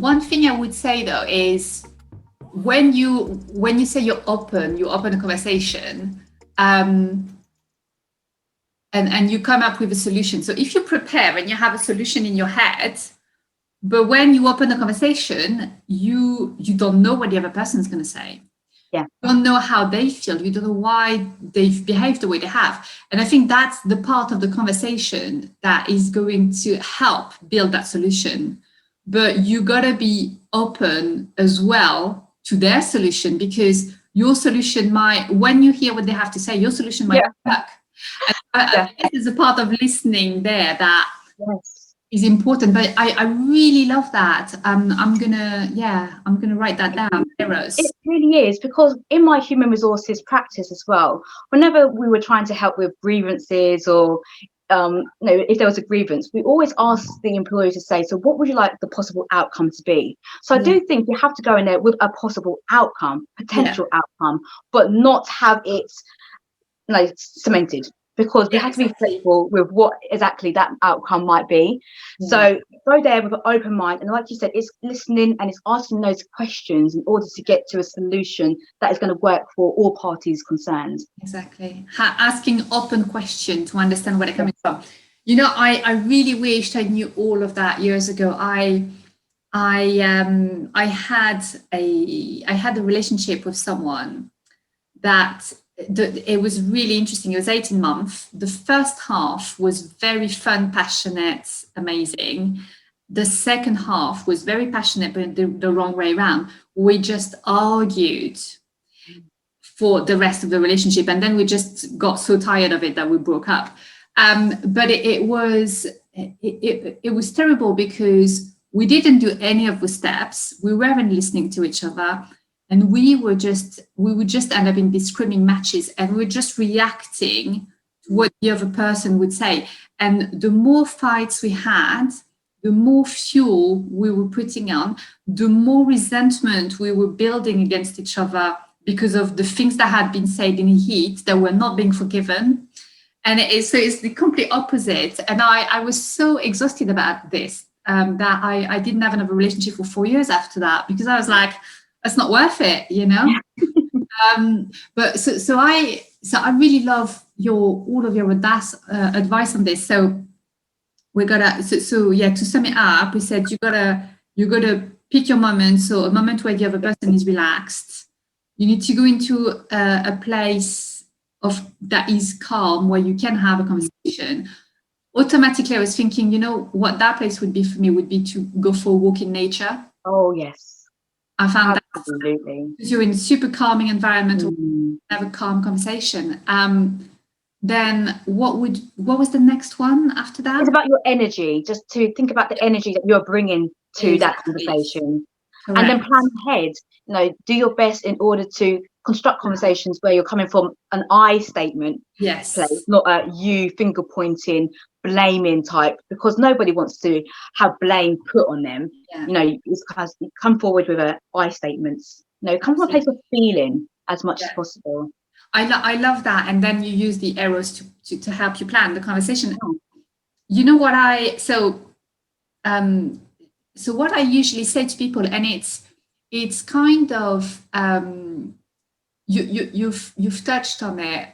one thing I would say though is when you say you open a conversation, and you come up with a solution. So if you prepare and you have a solution in your head, but when you open the conversation, you don't know what the other person is going to say. Yeah. You don't know how they feel. You don't know why they've behaved the way they have. And I think that's the part of the conversation that is going to help build that solution. But you got to be open as well to their solution, because your solution might, when you hear what they have to say, your solution might work. And I guess there's a part of listening there that is important. But I really love that. I'm gonna write that down. Eros. It really is, because in my human resources practice as well, whenever we were trying to help with grievances or if there was a grievance, we always ask the employee to say, so what would you like the possible outcome to be? So I do think you have to go in there with a possible outcome, potential outcome, but not have it cemented, because we have to be flexible with what exactly that outcome might be. So go there with an open mind, and like you said, it's listening and it's asking those questions in order to get to a solution that is going to work for all parties concerned. Exactly. Asking open questions to understand where they're coming from. You know, I really wished I knew all of that years ago. I had a relationship with someone that it was really interesting. It was 18 months. The first half was very fun, passionate, amazing. The second half was very passionate, but the wrong way around. We just argued for the rest of the relationship, and then we just got so tired of it that we broke up. But it was terrible, because we didn't do any of the steps. We weren't listening to each other. And we would just end up in these screaming matches, and we were just reacting to what the other person would say. And the more fights we had, the more fuel we were putting on, the more resentment we were building against each other because of the things that had been said in heat that were not being forgiven. And it's the complete opposite. And I was so exhausted about this that I didn't have another relationship for 4 years after that, because I was like, that's not worth it, you know. But so I really love all of your advice on this. So we gotta to sum it up, we said you gotta pick your moment. So a moment where the other person is relaxed. You need to go into a place that is calm, where you can have a conversation. Automatically, I was thinking, you know, what that place would be for me would be to go for a walk in nature. Oh yes. I found absolutely. That you're in a super calming environment, or have a calm conversation. Then what was the next one after that? It's about your energy, just to think about the energy that you're bringing to that conversation. Correct. And then plan ahead. You know, do your best in order to construct conversations where you're coming from an I statement place, not a you finger pointing, blaming type, because nobody wants to have blame put on them. You know, it's because you come forward with a I statements. You know, come from a place of feeling as much as possible. I love that. And then you use the arrows to help you plan the conversation. You know what so what I usually say to people, and it's kind of you've touched on it,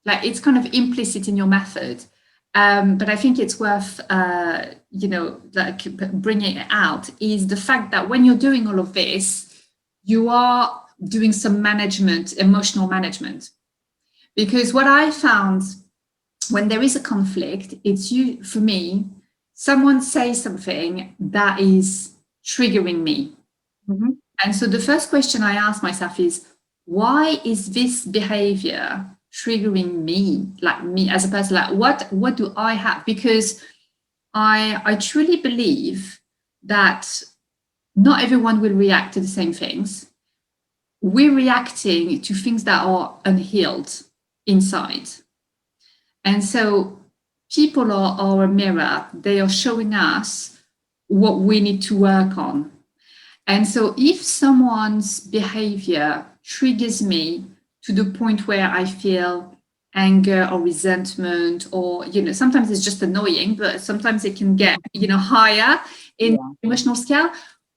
like it's kind of implicit in your method, but I think it's worth like bringing it out, is the fact that when you're doing all of this, you are doing some emotional management, because what I found when there is a conflict, for me, someone says something that is triggering me. Mm-hmm. And so the first question I ask myself is, why is this behavior triggering me, like me as a person? Like what do I have? Because I truly believe that not everyone will react to the same things. We're reacting to things that are unhealed inside. And so people are a mirror. They are showing us what we need to work on. And so if someone's behavior triggers me to the point where I feel anger or resentment, or, sometimes it's just annoying, but sometimes it can get, higher in emotional scale.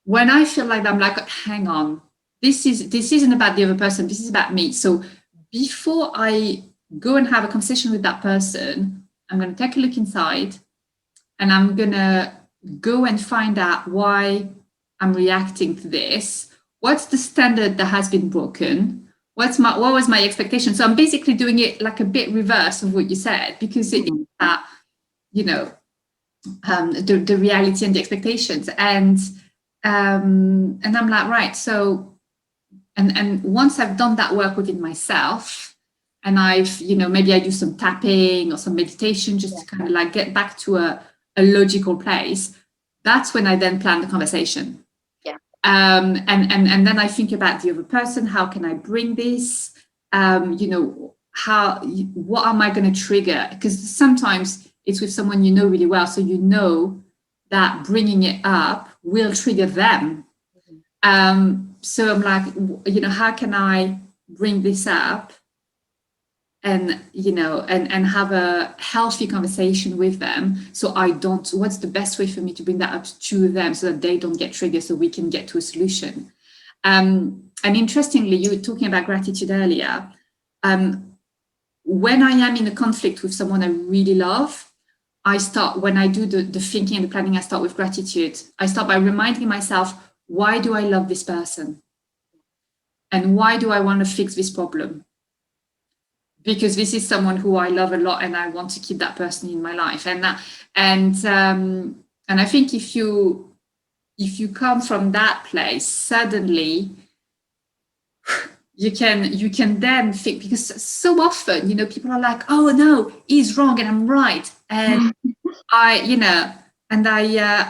when I feel like that, I'm like, hang on, this isn't about the other person, this is about me. So before I go and have a conversation with that person, I'm going to take a look inside, and I'm going to go and find out why I'm reacting to this. What's the standard that has been broken? What was my expectation? So I'm basically doing it like a bit reverse of what you said, because it is that, you know, the reality and the expectations. And I'm like, right, so and once I've done that work within myself, and I've, you know, maybe I do some tapping or some meditation just to kind of like get back to a logical place, that's when I then plan the conversation. And then I think about the other person. How can I bring this? You know, what am I going to trigger? Because sometimes it's with someone you know really well, so you know that bringing it up will trigger them. So I'm like, you know, how can I bring this up and, you know, and have a healthy conversation with them, so I don't, what's the best way for me to bring that up to them so that they don't get triggered, so we can get to a solution. And interestingly, you were talking about gratitude earlier. When I am in a conflict with someone I really love, I start, when I do the thinking and the planning, I start with gratitude. I start by reminding myself, why do I love this person? And why do I want to fix this problem? Because this is someone who I love a lot, and I want to keep that person in my life. And I think if you come from that place, suddenly you can then think, because so often, you know, people are like, oh no, he's wrong and I'm right, and I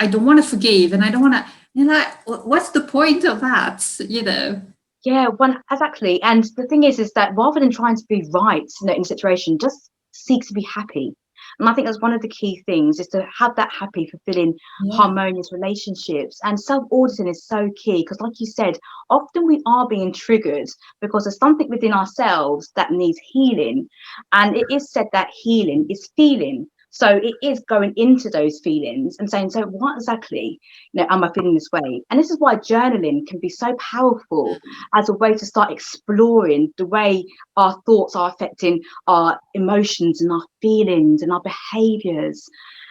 don't want to forgive, and I don't want to. You're like, what's the point of that? You know. Yeah, exactly. And the thing is that rather than trying to be right, you know, in a situation, just seek to be happy. And I think that's one of the key things, is to have that happy, fulfilling, harmonious relationships. And self-auditing is so key, because like you said, often we are being triggered because there's something within ourselves that needs healing. And it is said that healing is feeling. So it is going into those feelings and saying, so what exactly, you know, am I feeling this way? And this is why journaling can be so powerful as a way to start exploring the way our thoughts are affecting our emotions and our feelings and our behaviors.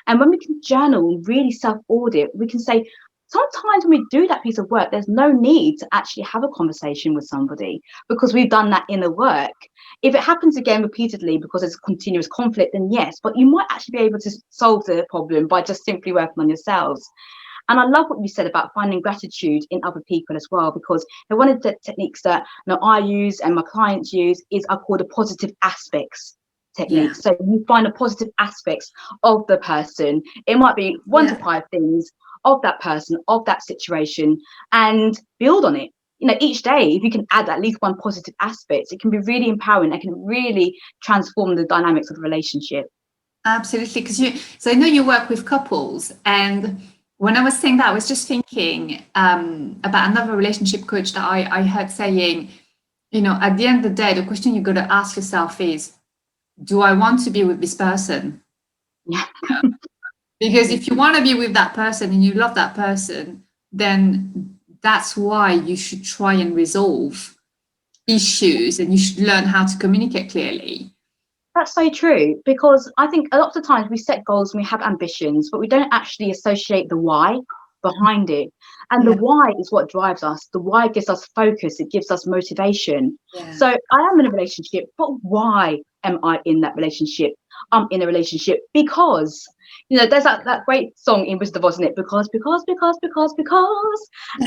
And when we can journal and really self-audit, we can say, sometimes when we do that piece of work, there's no need to actually have a conversation with somebody, because we've done that inner work. If it happens again repeatedly because there's continuous conflict, then yes, but you might actually be able to solve the problem by just simply working on yourselves. And I love what you said about finding gratitude in other people as well, because one of the techniques that, you know, I use and my clients use are called the positive aspects technique. So you find the positive aspects of the person. It might be 1 to 5 things of that person, of that situation, and build on it. You know, each day, if you can add at least one positive aspect, it can be really empowering. It can really transform the dynamics of the relationship. Absolutely, so I know you work with couples, and when I was saying that, I was just thinking about another relationship coach that I heard saying, you know, at the end of the day, the question you've got to ask yourself is, do I want to be with this person? Yeah. Because if you want to be with that person and you love that person, then that's why you should try and resolve issues, and you should learn how to communicate clearly. That's so true, because I think a lot of the times we set goals and we have ambitions, but we don't actually associate the why behind it. And the why is what drives us. The why gives us focus. It gives us motivation. So I am in a relationship, but why am I in that relationship? I'm in a relationship because, you know, there's that great song in Wizard of Oz, isn't it? Because.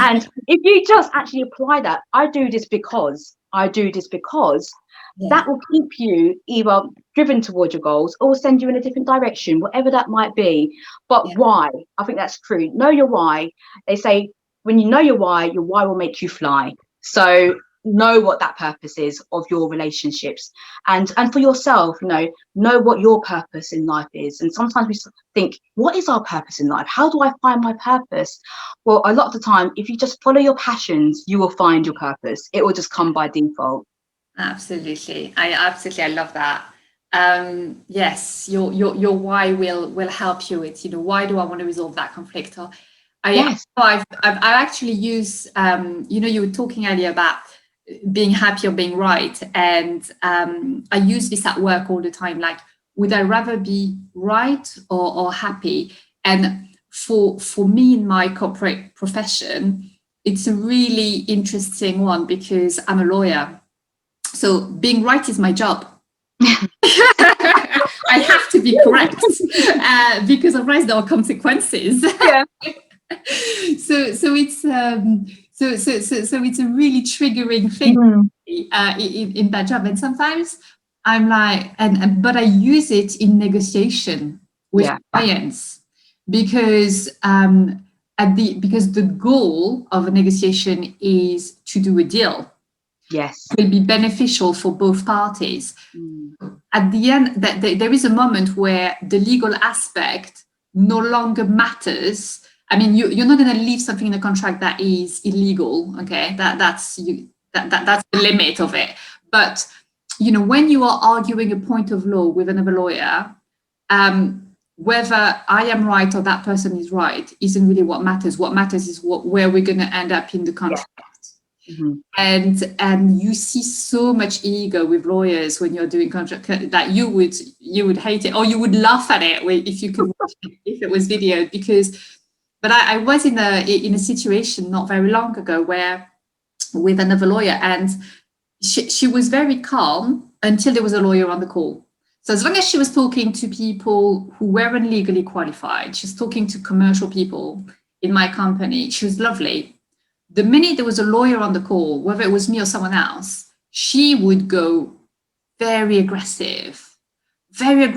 And if you just actually apply that, I do this because, that will keep you either driven towards your goals or send you in a different direction, whatever that might be. But why? I think that's true. Know your why. They say when you know your why will make you fly. So know what that purpose is of your relationships, and for yourself, you know what your purpose in life is. And sometimes we think, what is our purpose in life? How do I find my purpose? Well, a lot of the time, if you just follow your passions, you will find your purpose. It will just come by default. Absolutely. I love that. Yes, your why will help you with, you know, why do I want to resolve that conflict? Or I've actually used, you were talking earlier about being happy or being right. And I use this at work all the time. Like, would I rather be right or happy? And for me in my corporate profession, it's a really interesting one because I'm a lawyer. So being right is my job. I have to be correct because otherwise there are consequences. Yeah. So it's it's a really triggering thing in that job. And sometimes I'm like, but I use it in negotiation with clients because because the goal of a negotiation is to do a deal. Yes. Will be beneficial for both parties. At the end, there is a moment where the legal aspect no longer matters. I mean, you're not going to leave something in a contract that is illegal. Okay, that's the limit of it. But when you are arguing a point of law with another lawyer, whether I am right or that person is right isn't really what matters. What matters is where we're going to end up in the contract. And you see so much ego with lawyers when you're doing contract that you would hate it, or you would laugh at it if you could watch it, if it was videoed. But I was in a situation not very long ago where with another lawyer, and she was very calm until there was a lawyer on the call. So as long as she was talking to people who weren't legally qualified, she was talking to commercial people in my company, she was lovely. The minute there was a lawyer on the call, whether it was me or someone else, she would go very aggressive, like,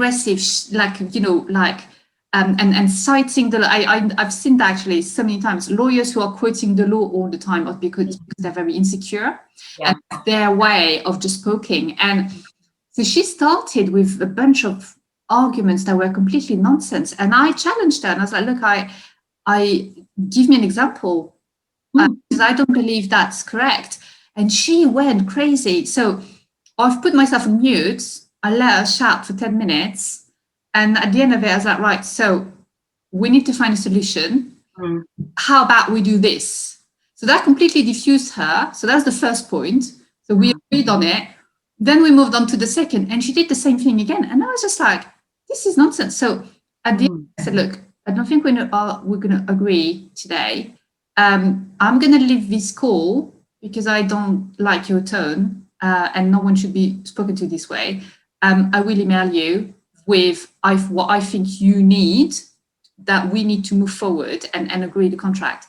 and citing the, I've seen that actually so many times, lawyers who are quoting the law all the time because they're very insecure, and their way of just poking. And so she started with a bunch of arguments that were completely nonsense. And I challenged her and I was like, look, I give me an example. Because I don't believe that's correct. And she went crazy. So I've put myself on mute. I let her shout for 10 minutes. And at the end of it, I was like, right, so we need to find a solution. How about we do this? So that completely diffused her. So that's the first point. So we agreed on it. Then we moved on to the second. And she did the same thing again. And I was just like, this is nonsense. So at the end, I said, look, I don't think we're going to agree today. I'm going to leave this call because I don't like your tone and no one should be spoken to this way. I will email you with what I think you need, that we need to move forward and agree the contract.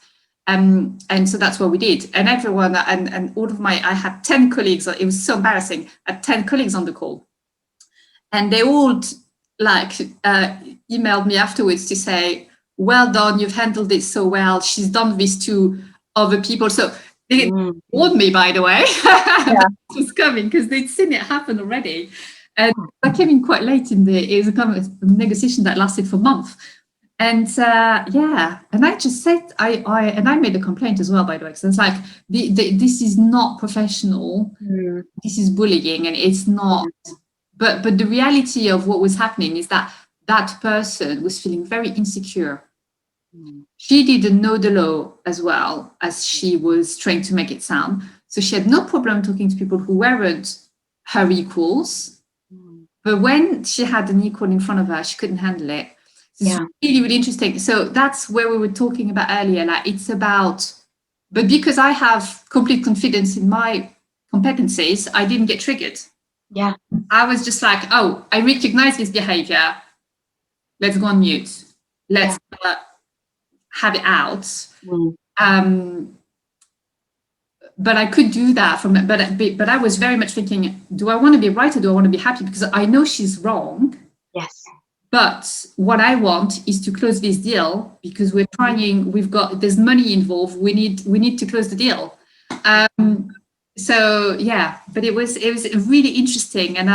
And so that's what we did. And everyone, and all of I had 10 colleagues, it was so embarrassing, I had 10 colleagues on the call. And they all emailed me afterwards to say, well done, you've handled it so well. She's done this to other people. So they warned me, by the way, that it was coming because they'd seen it happen already. And I came in quite late it was a kind of negotiation that lasted for a month. And and I just said, I made a complaint as well, by the way, because it's like, this is not professional. This is bullying, and it's not. But the reality of what was happening is that person was feeling very insecure. She didn't know the law as well as she was trying to make it sound. So she had no problem talking to people who weren't her equals. But when she had an equal in front of her, she couldn't handle it. It's really, really interesting. So that's where we were talking about earlier. Like, it's about, but because I have complete confidence in my competencies, I didn't get triggered. I was just like, oh, I recognize this behavior. Let's go on mute. Let's have it out. But I could do that but I was very much thinking, do I want to be right or do I want to be happy? Because I know she's wrong. But what I want is to close this deal because we're trying. There's money involved. We need to close the deal. So but it was really interesting, and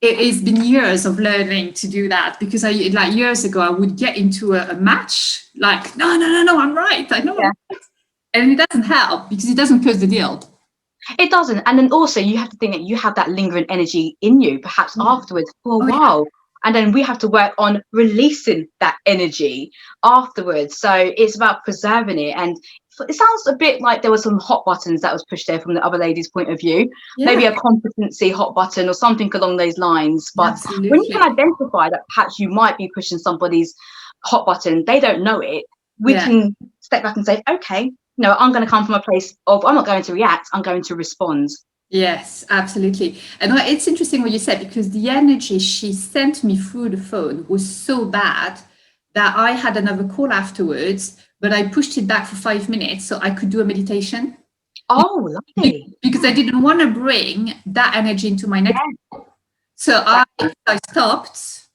it's been years of learning to do that, because years ago I would get into a match like, no, I'm right. I know. I'm right. And it doesn't help because it doesn't close the deal. It doesn't. And then also you have to think that you have that lingering energy in you, perhaps afterwards, for a while. and then we have to work on releasing that energy afterwards. So it's about preserving it. And it sounds a bit like there were some hot buttons that was pushed there from the other lady's point of view, maybe a competency hot button or something along those lines. But when you can identify that perhaps you might be pushing somebody's hot button, they don't know it, we can step back and say, okay, no, I'm going to come from a place of, I'm not going to react, I'm going to respond. Yes, absolutely. And it's interesting what you said, because the energy she sent me through the phone was so bad that I had another call afterwards, but I pushed it back for 5 minutes so I could do a meditation. Oh, lovely. Because I didn't want to bring that energy into my next call. So I stopped,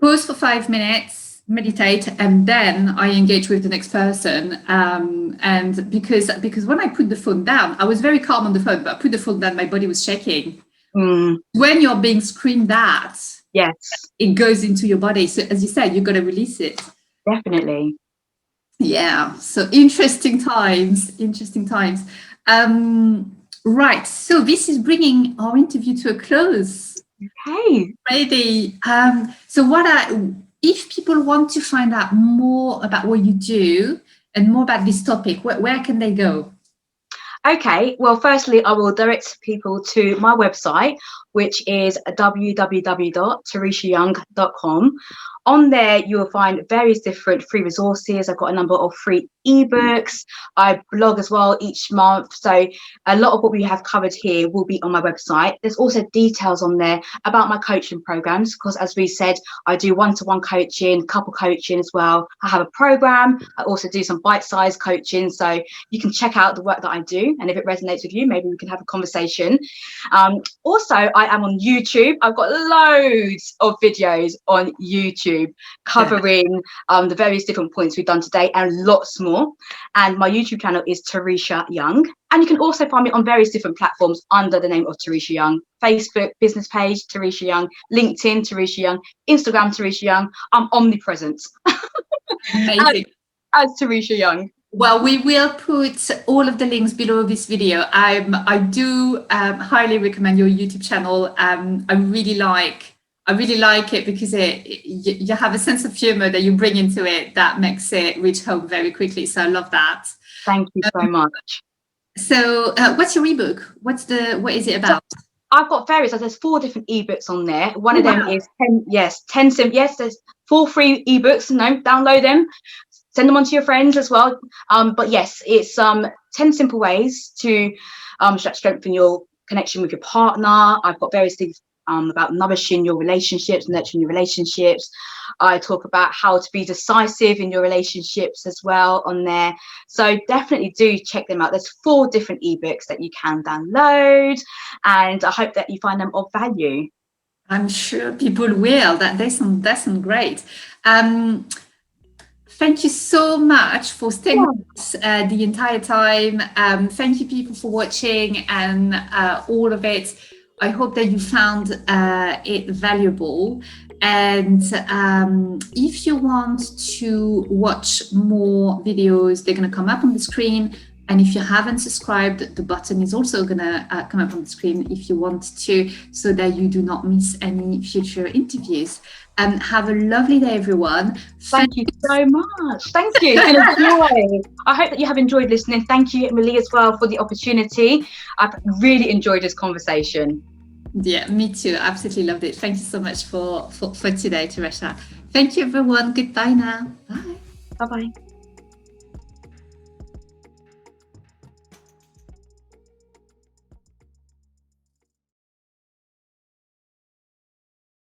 pause for 5 minutes, meditate, and then I engage with the next person. And because when I put the phone down, I was very calm on the phone, but I put the phone down, my body was shaking. When you're being screamed at, it goes into your body. So as you said, you've got to release it. Definitely. Yeah. So interesting times. Right. So this is bringing our interview to a close. Okay. Ready. So if people want to find out more about what you do and more about this topic, where can they go? Okay, well, firstly, I will direct people to my website, which is www.tereshayoung.com. On there, you will find various different free resources. I've got a number of free ebooks. I blog as well each month. So a lot of what we have covered here will be on my website. There's also details on there about my coaching programs, because as we said, I do one-to-one coaching, couple coaching as well. I have a program. I also do some bite-sized coaching. So you can check out the work that I do. And if it resonates with you, maybe we can have a conversation. Also, I am on YouTube. I've got loads of videos on YouTube covering the various different points we've done today and lots more. And my YouTube channel is Teresha Young. And you can also find me on various different platforms under the name of Teresha Young. Facebook, business page, Teresha Young. LinkedIn, Teresha Young. Instagram, Teresha Young. I'm omnipresent. Amazing. as Teresha Young. Well, we will put all of the links below this video. I do highly recommend your YouTube channel. I really like it because you have a sense of humor that you bring into it that makes it reach home very quickly. So I love that. Thank you so much. So what's your ebook? What is it about? So I've got various. There's 4 different ebooks on there. One of them is 10 there's 4 free ebooks. Download them. Send them on to your friends as well. But yes, it's 10 simple ways to strengthen your connection with your partner. I've got various things about nourishing your relationships, nurturing your relationships. I talk about how to be decisive in your relationships as well on there. So definitely do check them out. There's 4 different ebooks that you can download, and I hope that you find them of value. I'm sure people will. That sound great. Thank you so much for staying with us the entire time. Thank you, people, for watching and all of it. I hope that you found it valuable. And if you want to watch more videos, they're going to come up on the screen. And if you haven't subscribed, the button is also going to come up on the screen if you want to, so that you do not miss any future interviews. Have a lovely day, everyone. Thank you so much. Thank you. It's been a joy. I hope that you have enjoyed listening. Thank you, Emilie, as well, for the opportunity. I've really enjoyed this conversation. Yeah, me too. Absolutely loved it. Thank you so much for today, Teresha. Thank you, everyone. Goodbye now. Bye. Bye-bye.